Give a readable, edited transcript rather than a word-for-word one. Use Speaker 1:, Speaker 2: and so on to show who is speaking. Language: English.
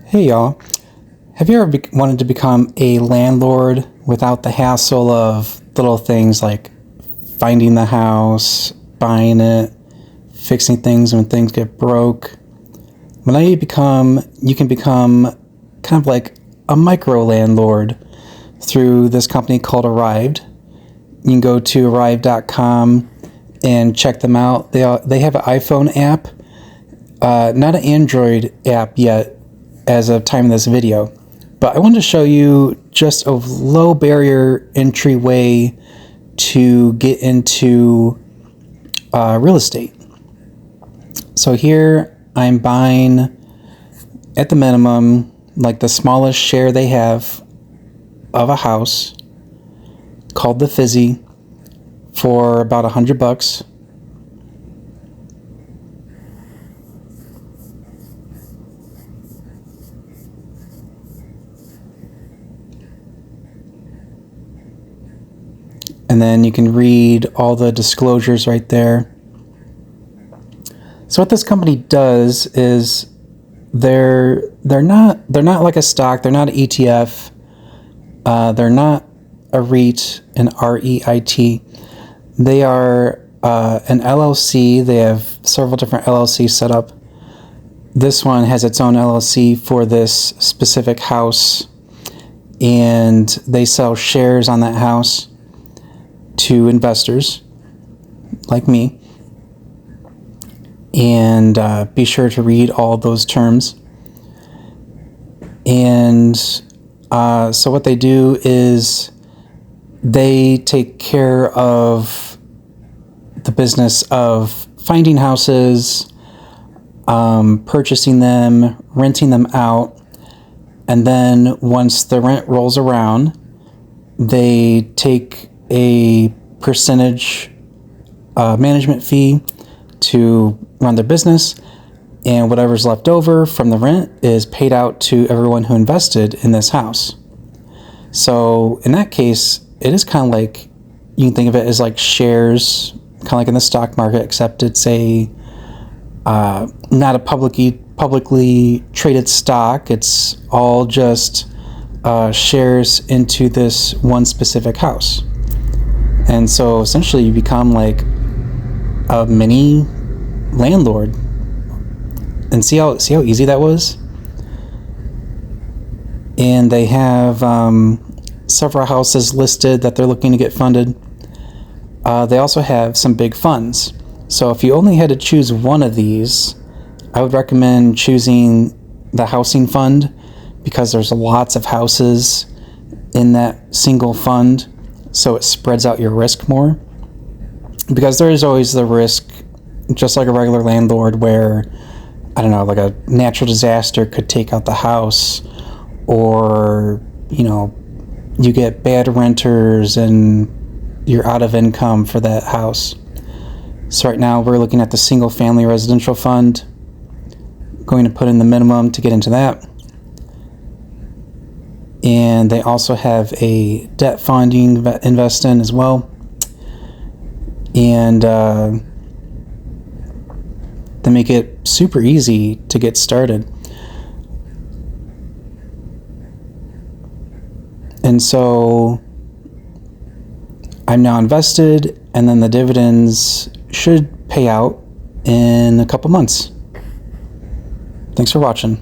Speaker 1: Hey y'all, have you ever wanted to become a landlord without the hassle of little things like finding the house, buying it, fixing things when things get broke? Well, now you can become kind of like a micro landlord through this company called Arrived. You can go to arrived.com and check them out. They have an iPhone app, not an Android app yet as of time of this video, but I wanted to show you just a low barrier entry way to get into real estate. So here I'm buying at the minimum, like the smallest share they have of a house called the Fizzy for about $100. And then you can read all the disclosures right there. So what this company does is they're not like a stock, they're not an ETF, they're not a REIT, an REIT. They are an LLC. They have several different LLCs set up. This one has its own LLC for this specific house, and they sell shares on that house to investors like me. And be sure to read all those terms. And so what they do is they take care of the business of finding houses, purchasing them, renting them out, and then once the rent rolls around, they take a percentage management fee to run their business, and whatever's left over from the rent is paid out to everyone who invested in this house. So in that case, it is kind of like, you can think of it as like shares, kind of like in the stock market, except it's not a publicly traded stock. It's all just shares into this one specific house. And so essentially you become like a mini landlord. And see how easy that was? And they have several houses listed that they're looking to get funded. They also have some big funds. So if you only had to choose one of these, I would recommend choosing the housing fund, because there's lots of houses in that single fund, so it spreads out your risk more. Because there is always the risk, just like a regular landlord, where, I don't know, like a natural disaster could take out the house, or, you get bad renters and you're out of income for that house. So right now we're looking at the single family residential fund, going to put in the minimum to get into that. And they also have a debt fund you can invest in as well. And they make it super easy to get started. And so I'm now invested, and then the dividends should pay out in a couple months. Thanks for watching.